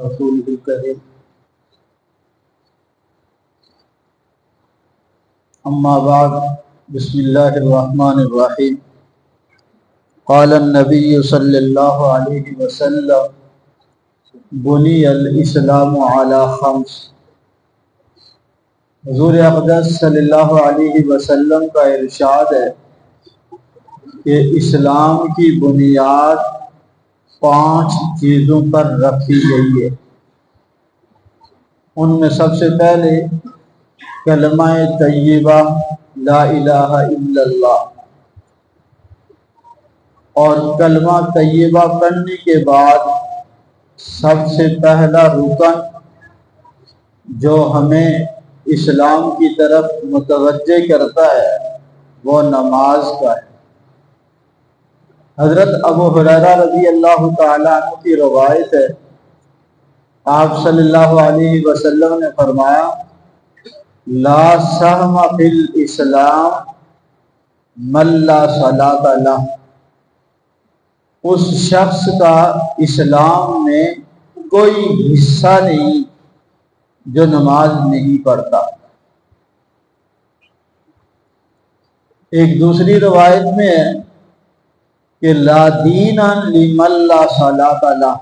رسوله الكريم أما بعد بسم الله الرحمن الرحيم قال النبي صلى الله عليه وسلم بني الإسلام على خمس۔ حضور اقدس صلی اللہ علیہ وسلم کا ارشاد ہے کہ اسلام کی بنیاد 5 چیزوں پر رکھی گئی ہے۔ ان میں سب سے پہلے کلمہ طیبہ لا الہ الا اللہ، اور کلمہ طیبہ پڑھنے کے بعد سب سے پہلا رکن جو ہمیں اسلام کی طرف متوجہ کرتا ہے وہ نماز کا ہے۔ حضرت ابو ہریرہ رضی اللہ تعالیٰ عنہ کی روایت ہے، آپ صلی اللہ علیہ وسلم نے فرمایا لا سہم فی الاسلام من لا صلاۃ لہ، اس شخص کا اسلام میں کوئی حصہ نہیں جو نماز نہیں پڑھتا۔ ایک دوسری روایت میں ہے کہ لا دین لمن لا صلاۃ لہ،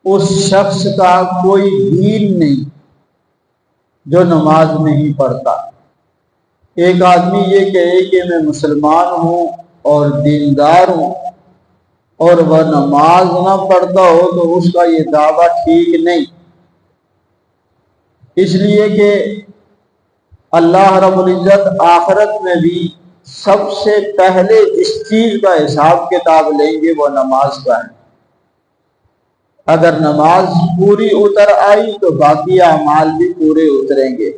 اس شخص کا کوئی دین نہیں جو نماز نہیں پڑھتا۔ ایک آدمی یہ کہے کہ میں مسلمان ہوں اور دیندار ہوں اور وہ نماز نہ پڑھتا ہو تو اس کا یہ دعویٰ ٹھیک نہیں، اس لیے کہ اللہ رب العزت آخرت میں بھی سب سے پہلے جس چیز کا حساب کتاب لیں گے وہ نماز کا ہے۔ اگر نماز پوری اتر آئی تو باقی اعمال بھی پورے اتریں گے،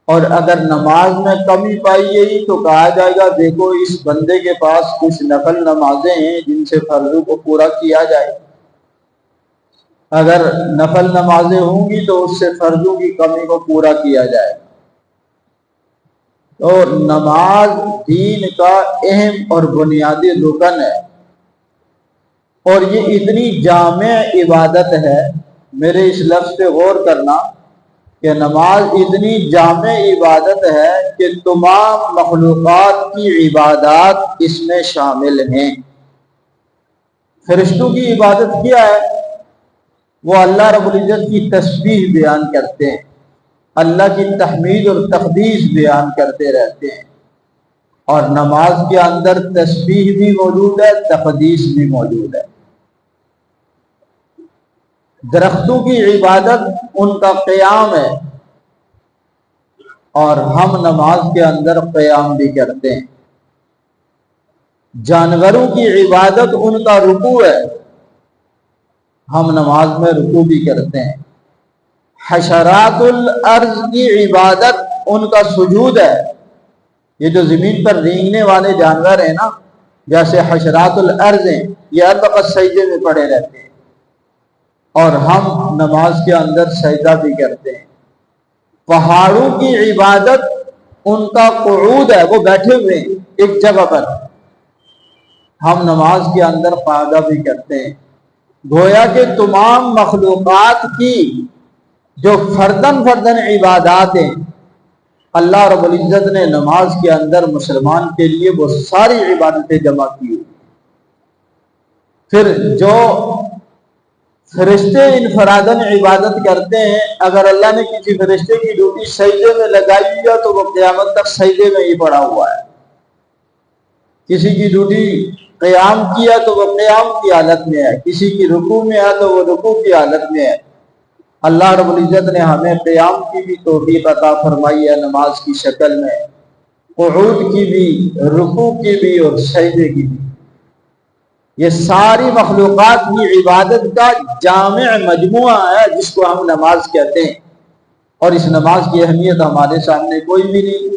اور اگر نماز میں کمی پائی گئی تو کہا جائے گا دیکھو اس بندے کے پاس کچھ نفل نمازیں ہیں جن سے فرضوں کو پورا کیا جائے۔ اگر نفل نمازیں ہوں گی تو اس سے فرضوں کی کمی کو پورا کیا جائے۔ تو نماز دین کا اہم اور بنیادی رکن ہے، اور یہ اتنی جامع عبادت ہے، میرے اس لفظ پہ غور کرنا کہ نماز اتنی جامع عبادت ہے کہ تمام مخلوقات کی عبادات اس میں شامل ہیں۔ فرشتوں کی عبادت کیا ہے؟ وہ اللہ رب العزت کی تسبیح بیان کرتے ہیں، اللہ کی تحمید اور تقدیس بیان کرتے رہتے ہیں، اور نماز کے اندر تسبیح بھی موجود ہے، تقدیس بھی موجود ہے۔ درختوں کی عبادت ان کا قیام ہے، اور ہم نماز کے اندر قیام بھی کرتے ہیں۔ جانوروں کی عبادت ان کا رکوع ہے، ہم نماز میں رکوع بھی کرتے ہیں۔ حشرات الارض کی عبادت ان کا سجود ہے، یہ جو زمین پر رینگنے والے جانور ہیں نا، جیسے حشرات الارض ہیں، یہ ہر وقت سجدے میں پڑے رہتے ہیں، اور ہم نماز کے اندر سجدہ بھی کرتے ہیں۔ پہاڑوں کی عبادت ان کا قعود ہے، وہ بیٹھے ہوئے ہیں ایک جگہ پر، ہم نماز کے اندر قعدہ بھی کرتے ہیں۔ گویا کہ تمام مخلوقات کی جو فردن عبادات ہیں، اللہ رب العزت نے نماز کے اندر مسلمان کے لیے وہ ساری عبادتیں جمع کی ہوئی۔ پھر جو فرشتے انفرادن عبادت کرتے ہیں، اگر اللہ نے کسی فرشتے کی ڈیوٹی سجدے میں لگائی ہے تو وہ قیامت تک سجدے میں ہی پڑا ہوا ہے۔ کسی کی ڈیوٹی قیام کیا تو وہ قیام کی حالت میں ہے، کسی کی رکوع میں ہے تو وہ رکوع کی حالت میں ہے۔ اللہ رب العزت نے ہمیں قیام کی بھی توفیق عطا فرمائی ہے نماز کی شکل میں، قعود کی بھی، رکوع کی بھی اور سجدے کی بھی۔ یہ ساری مخلوقات کی عبادت کا جامع مجموعہ ہے جس کو ہم نماز کہتے ہیں، اور اس نماز کی اہمیت ہمارے سامنے کوئی بھی نہیں۔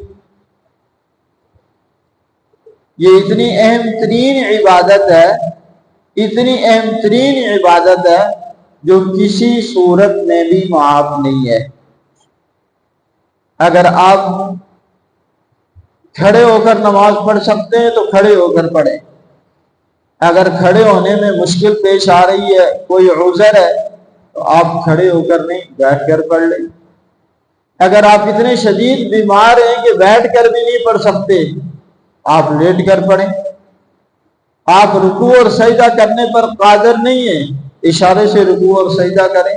یہ اتنی اہم ترین عبادت ہے، اتنی اہم ترین عبادت ہے جو کسی صورت میں بھی معاف نہیں ہے۔ اگر آپ کھڑے ہو کر نماز پڑھ سکتے ہیں تو کھڑے ہو کر پڑھیں، اگر کھڑے ہونے میں مشکل پیش آ رہی ہے، کوئی عذر ہے تو آپ کھڑے ہو کر نہیں بیٹھ کر پڑھ لیں۔ اگر آپ اتنے شدید بیمار ہیں کہ بیٹھ کر بھی نہیں پڑھ سکتے، آپ لیٹ کر پڑھیں۔ آپ رکوع اور سجدہ کرنے پر قادر نہیں ہیں، اشارے سے رکوع اور سجدہ کریں۔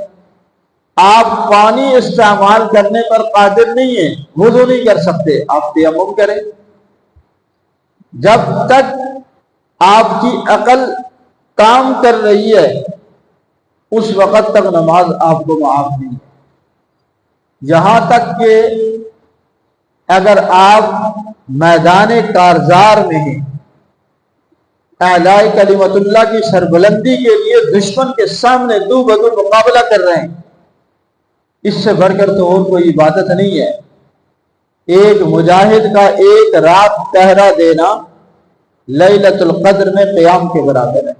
آپ پانی استعمال کرنے پر قادر نہیں ہیں، وضو نہیں کر سکتے، آپ تیمم کریں۔ جب تک آپ کی عقل کام کر رہی ہے اس وقت تک نماز آپ کو معاف نہیں ہے، یہاں تک کہ اگر آپ میدان کارزار میں ہیں، اعلاء کلمت اللہ کی سربلندی کے لیے دشمن کے سامنے دو بدو مقابلہ کر رہے ہیں، اس سے بڑھ کر تو اور کوئی عبادت نہیں ہے۔ ایک مجاہد کا ایک رات پہرا دینا لیلۃ القدر میں قیام کے برابر ہے۔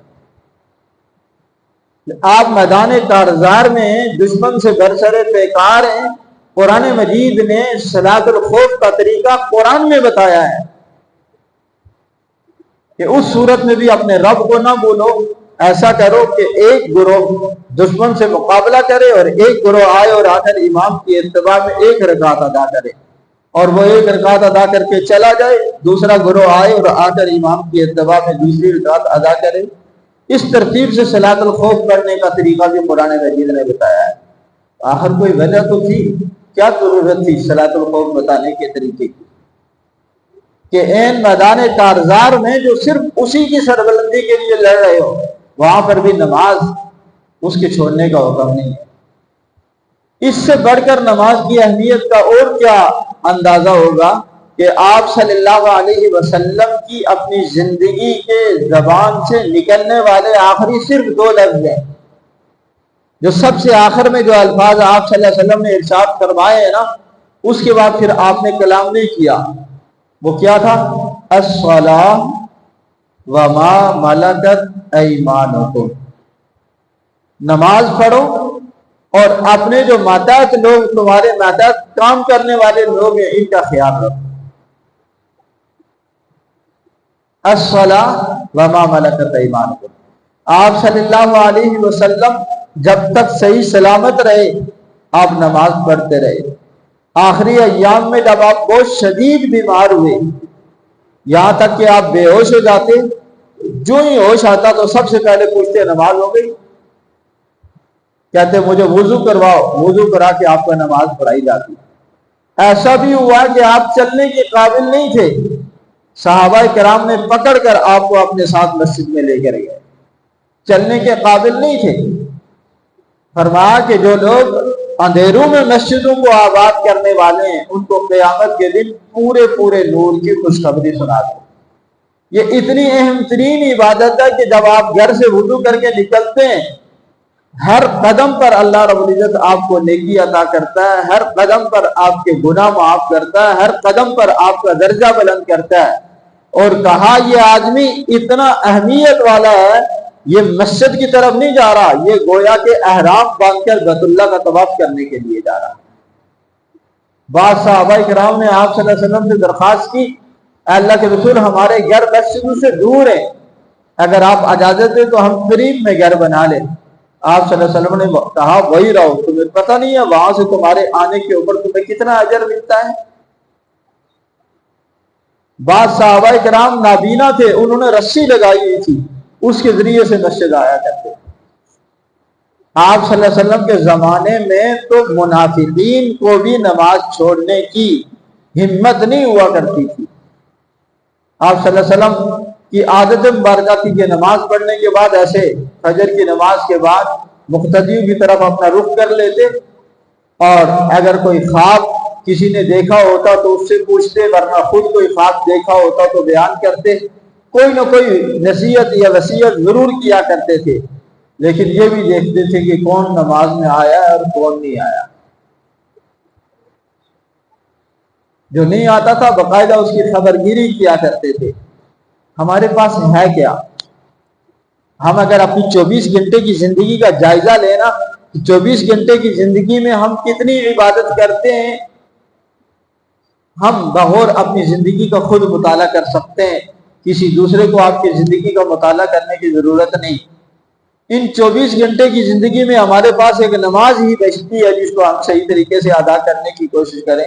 آپ میدان کارزار میں دشمن سے برسر پیکار ہیں۔ قرآن مجید نے صلاۃ الخوف کا طریقہ قرآن میں بتایا ہے کہ اس صورت میں بھی اپنے رب کو نہ بھولو، ایسا کرو کہ ایک گروہ دشمن سے مقابلہ کرے اور ایک گروہ آئے اور آ کر امام کی اتباع میں ایک رکعت ادا کرے، اور وہ ایک رکعت ادا کر کے چلا جائے، دوسرا گروہ آئے اور آ کر امام کی اتباع میں دوسری رکعت ادا کرے۔ اس ترتیب سے صلاۃ الخوف پڑھنے کا طریقہ بھی قرآن مجید نے بتایا ہے۔ آخر کوئی وجہ تو تھی، کیا ضرورت تھی صلاۃ الخوف بتانے کے طریقے کی کہ این میدان کارزار میں جو صرف اسی کی سربلندی کے لیے لڑ رہے ہو، وہاں پر بھی نماز اس کے چھوڑنے کا حکم نہیں ہے۔ اس سے بڑھ کر نماز کی اہمیت کا اور کیا اندازہ ہوگا کہ آپ صلی اللہ علیہ وسلم کی اپنی زندگی کے زبان سے نکلنے والے آخری صرف 2 لفظ ہیں، جو سب سے آخر میں جو الفاظ آپ صلی اللہ علیہ وسلم نے ارشاد فرمائے ہیں نا، اس کے بعد پھر آپ نے کلام نہیں کیا۔ وہ کیا تھا؟ الصلاۃ وما ملکت ایمانکم، نماز پڑھو اور اپنے جو ماتحت لوگ، تمہارے ماتحت کام کرنے والے لوگ ہیں، ان کا خیال رکھو۔ الصلاۃ وما ملکت ایمانکم، آپ صلی اللہ علیہ وسلم جب تک صحیح سلامت رہے آپ نماز پڑھتے رہے۔ آخری ایام میں جب آپ بہت شدید بیمار ہوئے، یہاں تک کہ آپ بے ہوش ہو جاتے، جو ہی ہوش آتا تو سب سے پہلے پوچھتے نماز ہو گئی؟ کہتے مجھے وضو کرواؤ، وضو کرا کے آپ کو نماز پڑھائی جاتی۔ ایسا بھی ہوا کہ آپ چلنے کے قابل نہیں تھے، صحابہ کرام نے پکڑ کر آپ کو اپنے ساتھ مسجد میں لے کر گئے، چلنے کے قابل نہیں تھے۔ فرمایا کہ جو لوگ اندھیروں میں مسجدوں کو آباد کرنے والے ہیں، ان کو قیامت کے دن پورے پورے نور کی خوشخبری سنا دو۔ یہ اتنی اہم ترین عبادت ہے کہ جب آپ گھر سے وضو کر کے نکلتے ہیں، ہر قدم پر اللہ رب العزت آپ کو نیکی عطا کرتا ہے، ہر قدم پر آپ کے گناہ معاف کرتا ہے، ہر قدم پر آپ کا درجہ بلند کرتا ہے۔ اور کہا یہ آدمی اتنا اہمیت والا ہے، یہ مسجد کی طرف نہیں جا رہا، یہ گویا کہ احرام باندھ کر بیت اللہ کا طواف کرنے کے لیے جا رہا۔ بعض صحابہ کرام نے آپ صلی اللہ علیہ وسلم سے درخواست کی، اے اللہ کے رسول ہمارے گھر مسجدوں سے دور ہیں، اگر آپ اجازت دیں تو ہم قریب میں گھر بنا لیں۔ آپ صلی اللہ علیہ وسلم نے کہا وہی رہو، تمہیں پتہ نہیں ہے وہاں سے تمہارے آنے کے اوپر تمہیں کتنا اجر ملتا ہے۔ بعض صحابہ کرام نابینا تھے، انہوں نے رسی لگائی ہوئی تھی، اس کے ذریعے سے مسجد آیا کرتے۔ آپ صلی اللہ علیہ وسلم کے زمانے میں تو منافقین کو بھی نماز چھوڑنے کی ہمت نہیں ہوا کرتی تھی۔ آپ صلی اللہ علیہ وسلم کی عادت مبارکہ تھی کہ نماز پڑھنے کے بعد ایسے فجر کی نماز کے بعد مقتدیوں کی طرف اپنا رخ کر لیتے، اور اگر کوئی خواب کسی نے دیکھا ہوتا تو اس سے پوچھتے، ورنہ خود کوئی خواب دیکھا ہوتا تو بیان کرتے، کوئی نہ کوئی نصیحت یا وصیت ضرور کیا کرتے تھے۔ لیکن یہ بھی دیکھتے تھے کہ کون نماز میں آیا ہے اور کون نہیں آیا۔ جو نہیں آتا تھا باقاعدہ اس کی خبرگیری کیا کرتے تھے۔ ہمارے پاس ہے کیا؟ ہم اگر اپنی 24 گھنٹے کی زندگی کا جائزہ لینا، 24 گھنٹے کی زندگی میں ہم کتنی عبادت کرتے ہیں، ہم بغور اپنی زندگی کا خود مطالعہ کر سکتے ہیں، کسی دوسرے کو آپ کی زندگی کا مطالعہ کرنے کی ضرورت نہیں۔ ان 24 گھنٹے کی زندگی میں ہمارے پاس ایک نماز ہی بچتی ہے جس کو ہم صحیح طریقے سے ادا کرنے کی کوشش کریں.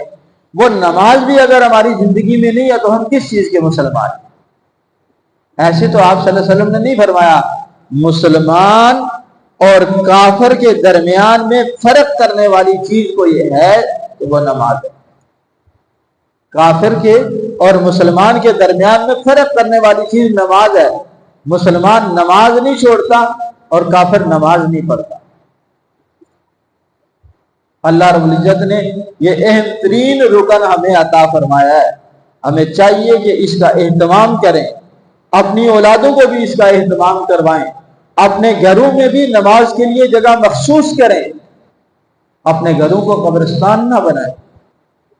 وہ نماز بھی اگر ہماری زندگی میں نہیں ہے تو ہم کس چیز کے مسلمان ہیں؟ ایسے تو آپ صلی اللہ علیہ وسلم نے نہیں فرمایا. مسلمان اور کافر کے درمیان میں فرق کرنے والی چیز کوئی ہے تو وہ نماز ہے. کافر کے اور مسلمان کے درمیان میں فرق کرنے والی چیز نماز ہے. مسلمان نماز نہیں چھوڑتا اور کافر نماز نہیں پڑھتا. اللہ رب العزت نے یہ اہم ترین رکن ہمیں عطا فرمایا ہے. ہمیں چاہیے کہ اس کا اہتمام کریں, اپنی اولادوں کو بھی اس کا اہتمام کروائیں, اپنے گھروں میں بھی نماز کے لیے جگہ مخصوص کریں. اپنے گھروں کو قبرستان نہ بنائیں.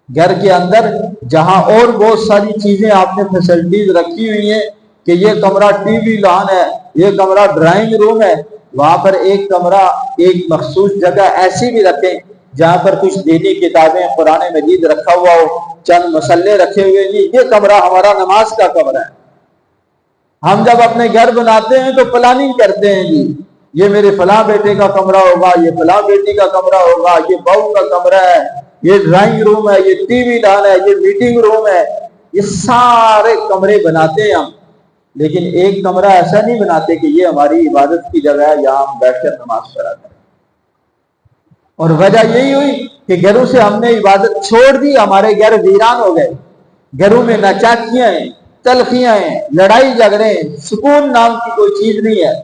گھر کے اندر جہاں اور بہت ساری چیزیں آپ نے فیسلٹیز رکھی ہوئی ہیں کہ یہ کمرہ ٹی وی لان ہے, یہ کمرہ ڈرائنگ روم ہے, وہاں پر ایک کمرہ ایک مخصوص جگہ ایسی بھی رکھیں جہاں پر کچھ دینی کتابیں, قرآن مجید رکھا ہوا ہو, چند مسلے رکھے ہوئے. جی یہ کمرہ ہمارا نماز کا کمرہ ہے. ہم جب اپنے گھر بناتے ہیں تو پلاننگ کرتے ہیں, جی یہ میرے فلاں بیٹے کا کمرہ ہوگا, یہ فلاں بیٹی کا کمرہ ہوگا, یہ بہو کا کمرہ ہے, یہ ڈرائنگ روم ہے, یہ ٹی وی لان ہے, یہ میٹنگ روم ہے. یہ سارے کمرے بناتے ہیں ہم, لیکن ایک کمرہ ایسا نہیں بناتے کہ یہ ہماری عبادت کی جگہ ہے, یہاں ہم بیٹھ کر نماز پڑھا کریں. اور وجہ یہی ہوئی کہ گھروں سے ہم نے عبادت چھوڑ دی, ہمارے گھر ویران ہو گئے. گھروں میں ناچاکیاں ہیں, تلخیاں ہیں, لڑائی جھگڑے ہیں, سکون نام کی کوئی چیز نہیں ہے.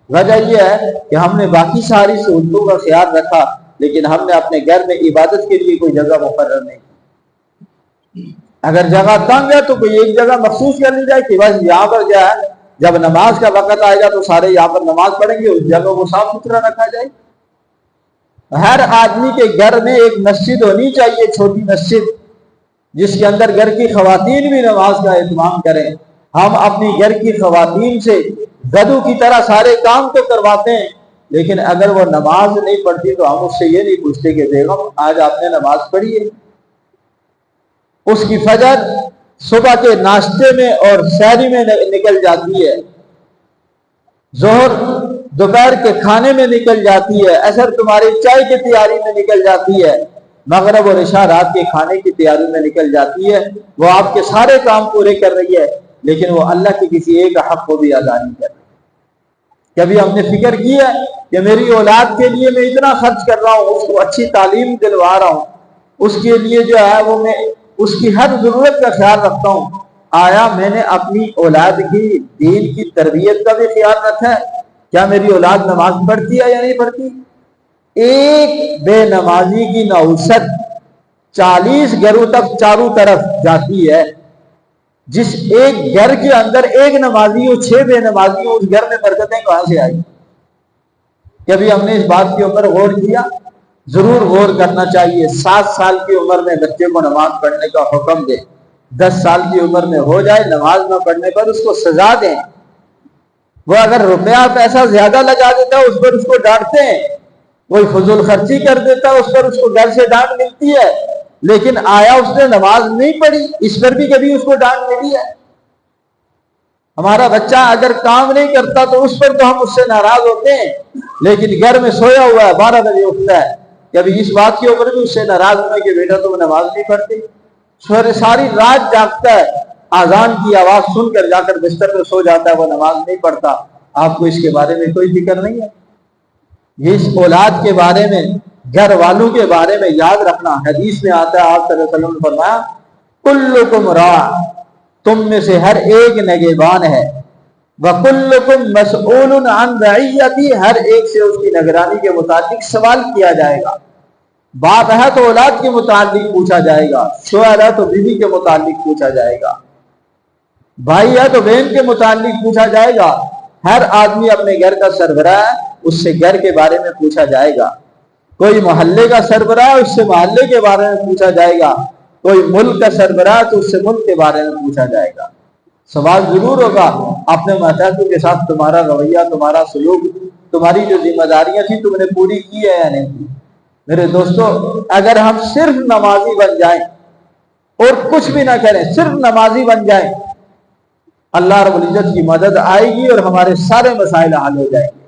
وجہ یہ ہے کہ ہم نے باقی ساری سہولتوں کا خیال رکھا لیکن ہم نے اپنے گھر میں عبادت کے لیے کوئی جگہ مقرر نہیں کی. اگر جگہ تنگ ہے تو کوئی ایک جگہ مخصوص کر لی جائے کہ بس یہاں پر جو ہے جب نماز کا وقت آئے گا تو سارے یہاں پر نماز پڑھیں گے, اس جگہ کو صاف ستھرا رکھا جائے. ہر آدمی کے گھر میں ایک مسجد ہونی چاہیے, چھوٹی مسجد, جس کے اندر گھر کی خواتین بھی نماز کا اہتمام کریں. ہم اپنی گھر کی خواتین سے گدھو کی طرح سارے کام تو کرواتے ہیں, لیکن اگر وہ نماز نہیں پڑھتی تو ہم اس سے یہ نہیں پوچھتے کہ بیگم آج آپ نے نماز پڑھی ہے. اس کی فجر صبح کے ناشتے میں اور سحری میں نکل جاتی ہے, ظہر دوپہر کے کھانے میں نکل جاتی ہے, عصر تمہاری چائے کی تیاری میں نکل جاتی ہے, مغرب اور عشاء رات کے کھانے کی تیاری میں نکل جاتی ہے. وہ آپ کے سارے کام پورے کر رہی ہے لیکن وہ اللہ کی کسی ایک حق کو بھی ادا نہیں کر رہی. کبھی ہم نے فکر کی ہے کہ میری اولاد کے لیے میں اتنا خرچ کر رہا ہوں, اس کو اچھی تعلیم دلوا رہا ہوں, اس کے لیے جو ہے وہ میں اس کی ہر ضرورت کا خیال رکھتا ہوں, آیا میں نے اپنی اولاد کی دین کی تربیت کا بھی خیال رکھا ہے؟ کیا میری اولاد نماز پڑھتی ہے یا نہیں پڑھتی؟ ایک بے نمازی کی نوست 40 گھروں تک چاروں طرف جاتی ہے. جس ایک گھر کے اندر ایک نمازی ہو, 6 بے نمازی ہو, اس گھر میں برکتیں کہاں سے آئی؟ کبھی ہم نے اس بات کے اوپر غور کیا؟ ضرور غور کرنا چاہیے. 7 سال کی عمر میں بچے کو نماز پڑھنے کا حکم دیں, 10 سال کی عمر میں ہو جائے نماز نہ پڑھنے پر اس کو سزا دیں. وہ اگر روپیہ پیسہ زیادہ لگا دیتا ہے اس پر اس کو ڈانٹتے ہیں, کوئی فضول خرچی کر دیتا ہے اس پر اس کو گھر سے ڈانٹ ملتی ہے, لیکن آیا اس نے نماز نہیں پڑھی, اس پر بھی کبھی اس کو ڈانٹ ملی ہے؟ ہمارا بچہ اگر کام نہیں کرتا تو اس پر تو ہم اس سے ناراض ہوتے ہیں, لیکن گھر میں سویا ہوا ہے 12 بجے اٹھتا ہے, کبھی اس بات کے اوپر بھی اس سے ناراض ہوئے کہ بیٹا تم نماز نہیں پڑھتی. ساری رات جاگتا ہے, اذان کی آواز سن کر جا کر بستر پہ سو جاتا ہے, وہ نماز نہیں پڑھتا. آپ کو اس کے بارے میں کوئی فکر نہیں ہے؟ اس اولاد کے بارے میں, گھر والوں کے بارے میں یاد رکھنا. حدیث میں آتا ہے, آپ صلی اللہ علیہ وسلم نے فرمایا کلکم راع, تم میں سے ہر ایک نگہبان ہے, وکلکم مسئول عن رعیتی, ہر ایک سے اس کی نگرانی کے متعلق سوال کیا جائے گا. باپ ہے تو اولاد کے متعلق پوچھا جائے گا, شوہر ہے تو بیوی کے متعلق پوچھا جائے گا, بھائی ہے تو بہن کے متعلق پوچھا جائے گا. ہر آدمی اپنے گھر کا سربراہ ہے, اس سے گھر کے بارے میں پوچھا جائے گا. کوئی محلے کا سربراہ ہے, اس سے محلے کے بارے میں پوچھا جائے گا. کوئی ملک کا سربراہ تو اس سے ملک کے بارے میں پوچھا جائے گا. سوال ضرور ہوگا اپنے ماتحتوں کے ساتھ تمہارا رویہ, تمہارا سلوک, تمہاری جو ذمہ داریاں تھیں تم نے پوری کی ہے یا نہیں کی. میرے دوستو, اگر ہم صرف نمازی بن جائیں اور کچھ بھی نہ کریں, صرف نمازی بن جائیں, اللہ رب العزت کی مدد آئے گی اور ہمارے سارے مسائل حل ہو جائیں گے.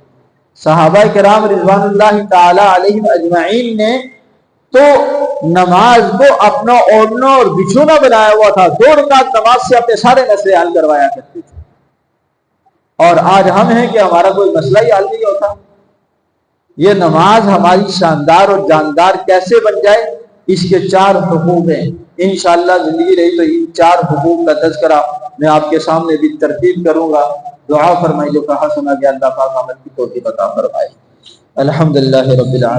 صحابہ کرام رضوان اللہ تعالی علیہم اجمعین نے تو نماز کو اپنا اوڑھنا اور بچھونا بنایا ہوا تھا، 2 رکعت نماز سے اپنے سارے مسئلے حل کروایا کرتے تھے۔ اور آج ہم ہیں کہ ہمارا کوئی مسئلہ ہی حل نہیں ہوتا۔ یہ نماز ہماری شاندار اور جاندار کیسے بن جائے، اس کے 4 حقوق ہیں۔ انشاءاللہ زندگی رہی تو ان 4 حقوق کا تذکرہ میں آپ کے سامنے بھی ترتیب کروں گا۔ دعا فرمائی جو کہا سنا گیا اللہ پاک عمل کی توفیق عطا فرمائے۔ الحمدللہ رب العالمین۔